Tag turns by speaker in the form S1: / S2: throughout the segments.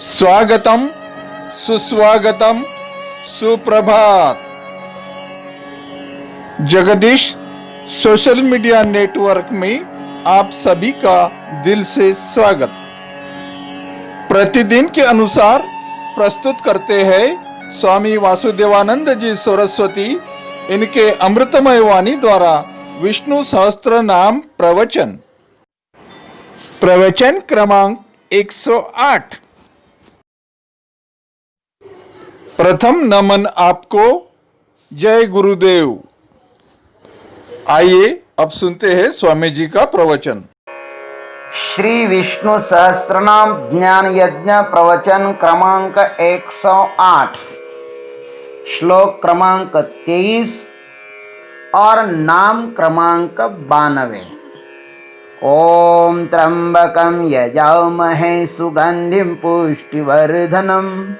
S1: स्वागतम, सुस्वागतम, सुप्रभात। जगदीश सोशल मीडिया नेटवर्क में आप सभी का दिल से स्वागत। प्रतिदिन के अनुसार प्रस्तुत करते हैं स्वामी वासुदेवानंद जी सरस्वती, इनके अमृतमय वाणी द्वारा विष्णु सहस्त्र नाम प्रवचन। प्रवचन क्रमांक 108। प्रथम नमन आपको, जय गुरुदेव। आइए अब सुनते हैं स्वामी जी का प्रवचन।
S2: श्री विष्णु सहस्त्रनाम ज्ञान यज्ञ प्रवचन क्रमांक 108, श्लोक क्रमांक 23 और नाम क्रमांक 92। ओम त्र्यंबकं यजामहे सुगंधिं पुष्टिवर्धनम्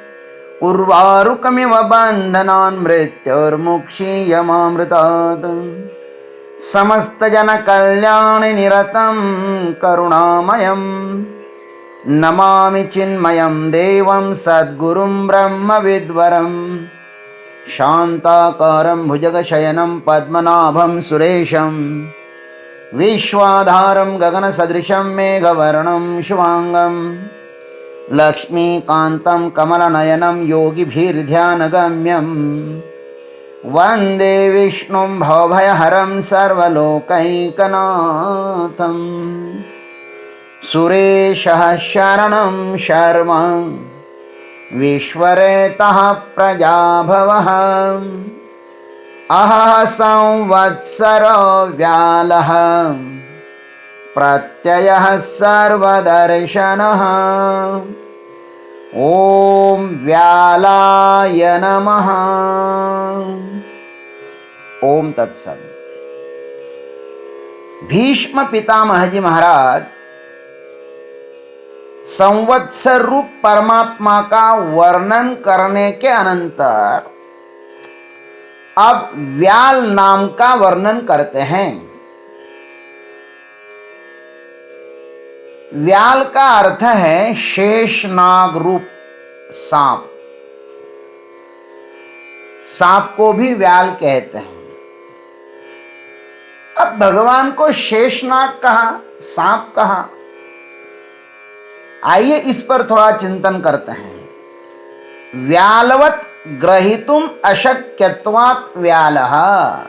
S2: उर्वारुकमिव बन्धनान् मृत्योर्मुक्षीयमामृतात्। समस्तजनकल्याणनिरतं करुणामयं नमामि चिन्मयं देवं सद्गुरुं ब्रह्मविद्वरं शान्ताकारं भुजगशयनं पद्मनाभं सुरेशं विश्वाधारं गगनसदृशं मेघवर्णं शुभांगं लक्ष्मीकान्तं कमलनयनं योगिभिर्ध्यानगम्यं वन्दे विष्णुं भवभयहरं सर्वलोकैकनाथं। सुरेशः शरणं शर्म विश्वरेतः प्रजाभवः अहः संवत्सरो व्यालः प्रत्ययः सर्वदर्शनः। ओम व्यालाय नमः। ओम तत्सत। भीष्म पितामह जी महाराज संवत्सर रूप परमात्मा का वर्णन करने के अनंतर अब व्याल नाम का वर्णन करते हैं। व्याल का अर्थ है शेषनाग रूप सांप। सांप को भी व्याल कहते हैं। अब भगवान को शेषनाग कहा, सांप कहा, आइए इस पर थोड़ा चिंतन करते हैं। व्यालवत ग्रहीतुम अशक्यत्वात् व्यालः,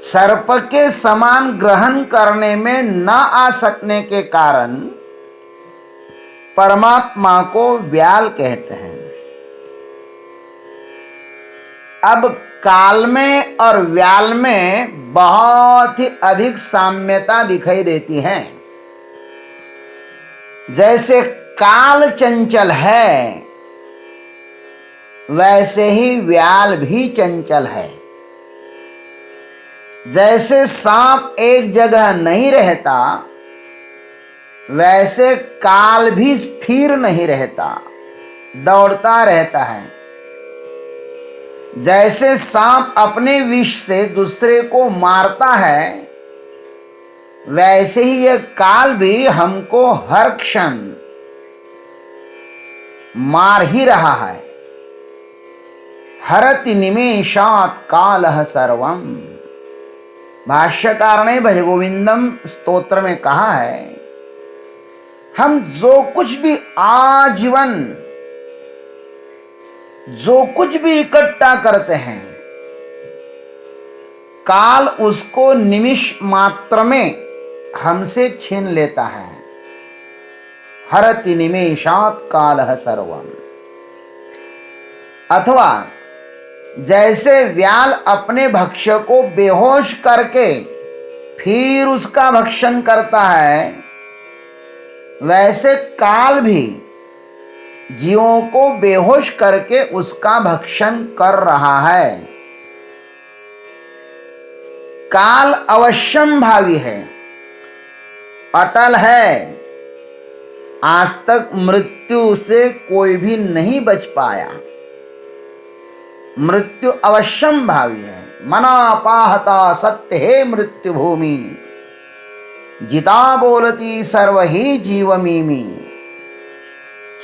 S2: सर्प के समान ग्रहण करने में न आ सकने के कारण परमात्मा को व्याल कहते हैं। अब काल में और व्याल में बहुत ही अधिक साम्यता दिखाई देती है। जैसे काल चंचल है, वैसे ही व्याल भी चंचल है। जैसे सांप एक जगह नहीं रहता, वैसे काल भी स्थिर नहीं रहता, दौड़ता रहता है। जैसे सांप अपने विष से दूसरे को मारता है, वैसे ही यह काल भी हमको हर क्षण मार ही रहा है। हरति निमेषात् कालः सर्वम्। भाष्यकार ने भजगोविंदम स्तोत्र में कहा है, हम जो कुछ भी आजीवन जो कुछ भी इकट्ठा करते हैं, काल उसको निमिष मात्र में हमसे छीन लेता है। हरति निमेषात् कालः सर्वम्। अथवा जैसे व्याल अपने भक्ष्य को बेहोश करके फिर उसका भक्षण करता है, वैसे काल भी जीवों को बेहोश करके उसका भक्षण कर रहा है। काल अवश्यम भावी है, अटल है। आज तक मृत्यु से कोई भी नहीं बच पाया। मृत्यु अवश्यम भावी है। मनापाहता सत्य हे मृत्यु भूमि, जिता बोलती सर्व ही जीवमीमी,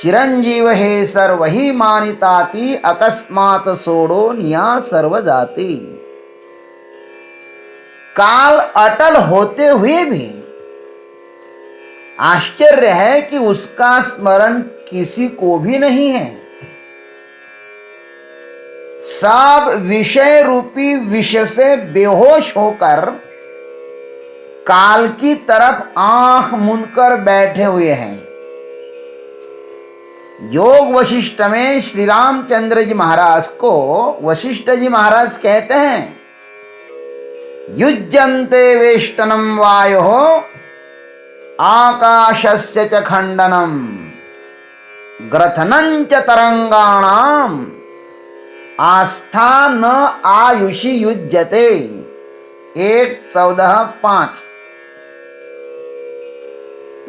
S2: चिरंजीव हे सर्व ही मानिताती, अकस्मात सोडो निया सर्व जाती। काल अटल होते हुए भी आश्चर्य है कि उसका स्मरण किसी को भी नहीं है। सब विषय रूपी विष से बेहोश होकर काल की तरफ आंख मूंदकर बैठे हुए हैं। योग वशिष्ठ में श्री रामचंद्र जी महाराज को वशिष्ठ जी महाराज कहते हैं, युज्यन्ते वेष्टनम वायो आकाशस्य च खंडनम, ग्रथनं च तरंगाणाम, आस्था न आयुषि युज्यते। 1:14-5।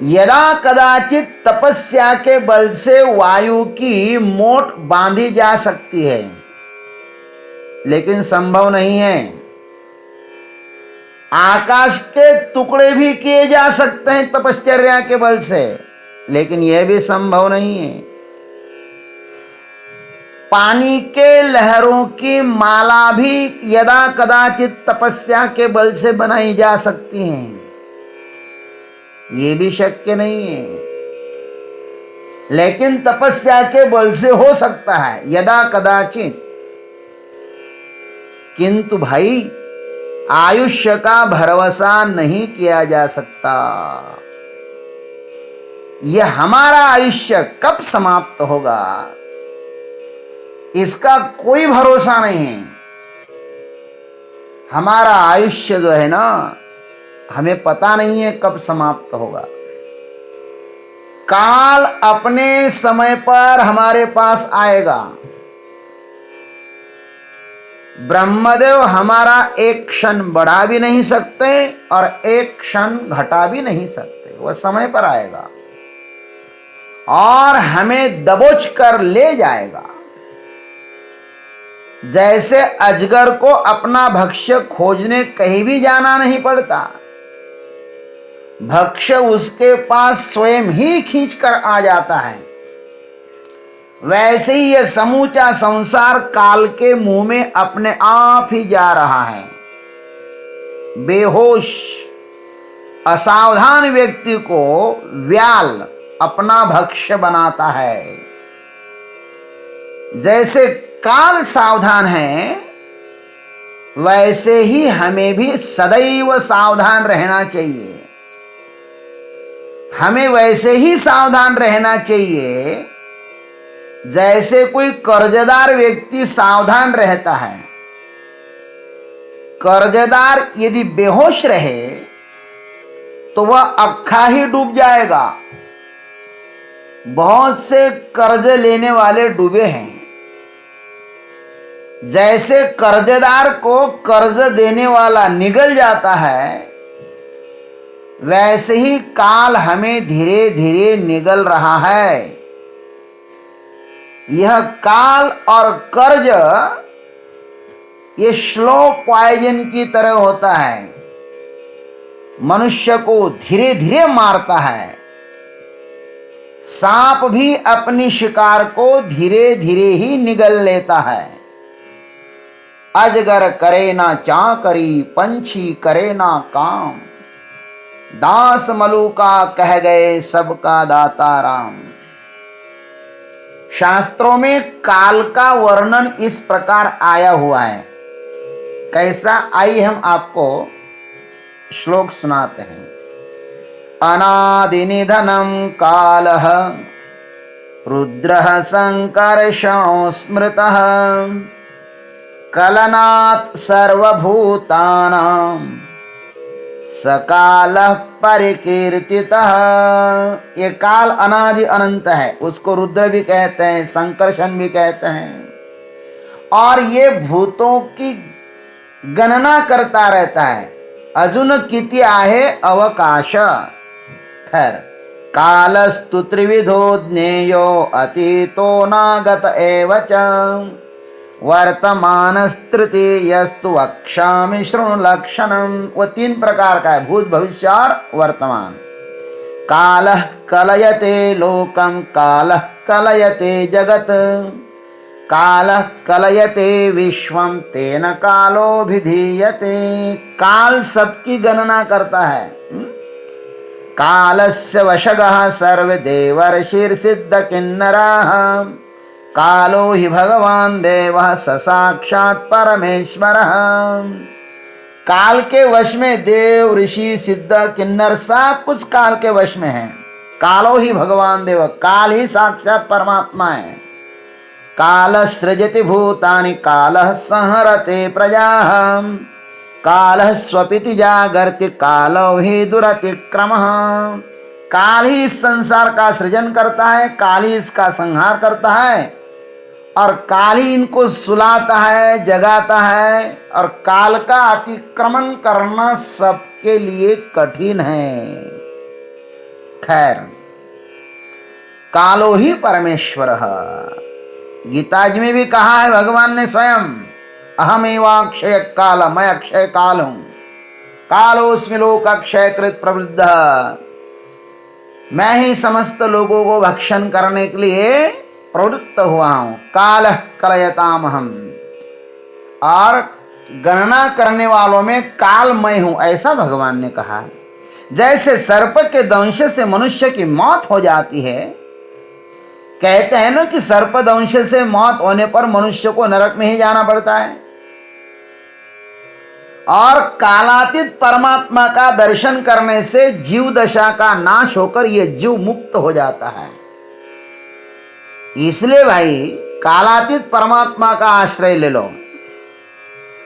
S2: यदा कदाचित तपस्या के बल से वायु की मोट बांधी जा सकती है, लेकिन संभव नहीं है। आकाश के टुकड़े भी किए जा सकते हैं तपश्चर्या के बल से, लेकिन यह भी संभव नहीं है। पानी के लहरों की माला भी यदा कदाचित तपस्या के बल से बनाई जा सकती हैं, ये भी शक्य नहीं है। लेकिन तपस्या के बल से हो सकता है यदा कदाचित। किंतु भाई, आयुष्य का भरोसा नहीं किया जा सकता। यह हमारा आयुष्य कब समाप्त होगा, इसका कोई भरोसा नहीं है। हमारा आयुष्य जो है ना, हमें पता नहीं है कब समाप्त होगा। काल अपने समय पर हमारे पास आएगा। ब्रह्मदेव हमारा एक क्षण बढ़ा भी नहीं सकते और एक क्षण घटा भी नहीं सकते। वह समय पर आएगा और हमें दबोच कर ले जाएगा। जैसे अजगर को अपना भक्ष्य खोजने कहीं भी जाना नहीं पड़ता, भक्ष्य उसके पास स्वयं ही खींच कर आ जाता है, वैसे ही यह समूचा संसार काल के मुंह में अपने आप ही जा रहा है। बेहोश असावधान व्यक्ति को व्याल अपना भक्ष्य बनाता है। जैसे काल सावधान है, वैसे ही हमें भी सदैव सावधान रहना चाहिए। हमें वैसे ही सावधान रहना चाहिए जैसे कोई कर्जदार व्यक्ति सावधान रहता है। कर्जदार यदि बेहोश रहे तो वह अक्खा ही डूब जाएगा। बहुत से कर्ज लेने वाले डूबे हैं। जैसे कर्जदार को कर्ज देने वाला निगल जाता है, वैसे ही काल हमें धीरे धीरे निगल रहा है। यह काल और कर्ज ये स्लो पॉइजन की तरह होता है, मनुष्य को धीरे धीरे मारता है। सांप भी अपनी शिकार को धीरे धीरे ही निगल लेता है। अजगर करे ना चाकरी, पंछी करे ना काम, दास मलूका कह गए सबका दाता राम। शास्त्रों में काल का वर्णन इस प्रकार आया हुआ है। कैसा, आइए हम आपको श्लोक सुनाते हैं। अनादि निधनम कालः रुद्रः संकर्षणो स्मृतः, कलनात् सर्वभूतानां सकालः परिकीर्तितः। ये काल अनादि अनंत है, उसको रुद्र भी कहते हैं, संकर्षण भी कहते हैं। और ये भूतों की गणना करता रहता है। अजुन किति आहे अवकाश। खैर, कालस्तु त्रिविधो ज्ञेयो अतीतो नागत एव च, वर्तमानस्तृतीयस्तु वक्ष्यामि शृणु लक्षणम। वो 3 प्रकार का है, भूत भविष्य और वर्तमान। कालः कलयते लोकं, कालः कलयते जगत, कालः कलयते विश्वं, तेन कालोऽभिधीयते। काल सबकी गणना करता है। कालस्य वशगः सर्वे देवर्षिर्सिद्धकिन्नराः, कालो हि भगवान देवः स साक्षात् परमेश्वरः। काल के वश में देव ऋषि सिद्ध किन्नर सब कुछ काल के वश में है। कालो ही भगवान देव, काल ही साक्षात परमात्मा है। काल सृजति भूतानि, कालः संहरते प्रजाः, कालः स्वपिति जागर्ति, कालो ही दुरतिक्रमः। काल ही इस संसार का सृजन करता है, काल ही इसका संहार करता है, और काल ही इनको सुलाता है, जगाता है। और काल का अतिक्रमण करना सबके लिए कठिन है। खैर, कालो ही परमेश्वर। गीता जी में भी कहा है भगवान ने स्वयं, अहमेवाक्षय काल, मैं अक्षय काल हूं, कालोस्मि लोकाक्षय कृत प्रवृद्ध। मैं ही समस्त लोगों को भक्षण करने के लिए प्रवृत्त हुआ हूं। कालः कलयतामहम्, और गणना करने वालों में काल मैं हूं, ऐसा भगवान ने कहा। जैसे सर्प के दंश से मनुष्य की मौत हो जाती है, कहते हैं ना कि सर्प दंश से मौत होने पर मनुष्य को नरक में ही जाना पड़ता है, और कालातीत परमात्मा का दर्शन करने से जीव दशा का नाश होकर यह जीव मुक्त हो जाता है। इसलिए भाई कालातीत परमात्मा का आश्रय ले लो।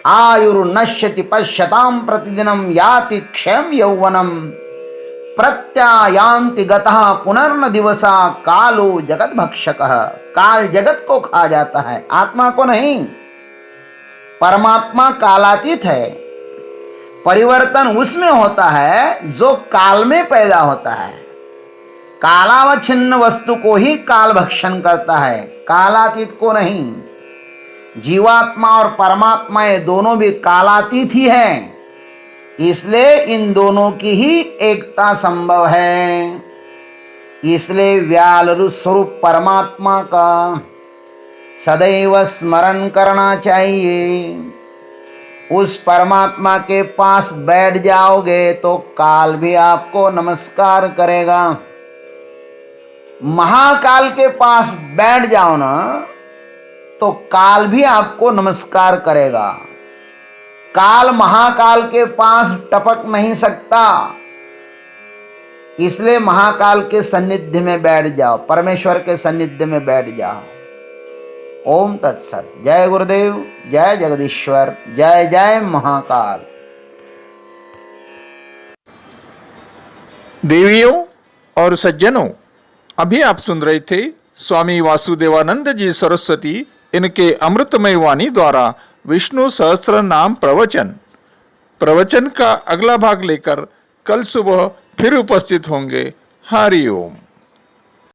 S2: आयुर्नश्यति पश्यताम प्रतिदिनम, याति क्षयं यौवनम, प्रत्यायांति गतः पुनर्न दिवसा, कालो जगत भक्षकः। काल जगत को खा जाता है, आत्मा को नहीं। परमात्मा कालातीत है, परिवर्तन उसमें होता है जो काल में पैदा होता है। कालावच्छिन्न वस्तु को ही काल भक्षण करता है, कालातीत को नहीं। जीवात्मा और परमात्मा ये दोनों भी कालातीत ही हैं, इसलिए इन दोनों की ही एकता संभव है। इसलिए व्याल स्वरूप परमात्मा का सदैव स्मरण करना चाहिए। उस परमात्मा के पास बैठ जाओगे तो काल भी आपको नमस्कार करेगा। महाकाल के पास बैठ जाओ ना तो काल भी आपको नमस्कार करेगा। काल महाकाल के पास टपक नहीं सकता, इसलिए महाकाल के सानिध्य में बैठ जाओ, परमेश्वर के सानिध्य में बैठ जाओ। ओम तत्सत। जय गुरुदेव, जय जगदीश्वर, जय जय महाकाल।
S1: देवियों और सज्जनों, अभी आप सुन रहे थे स्वामी वासुदेवानंद जी सरस्वती इनके अमृतमय वाणी द्वारा विष्णु सहस्त्र नाम प्रवचन का अगला भाग लेकर कल सुबह फिर उपस्थित होंगे। हरि ओम।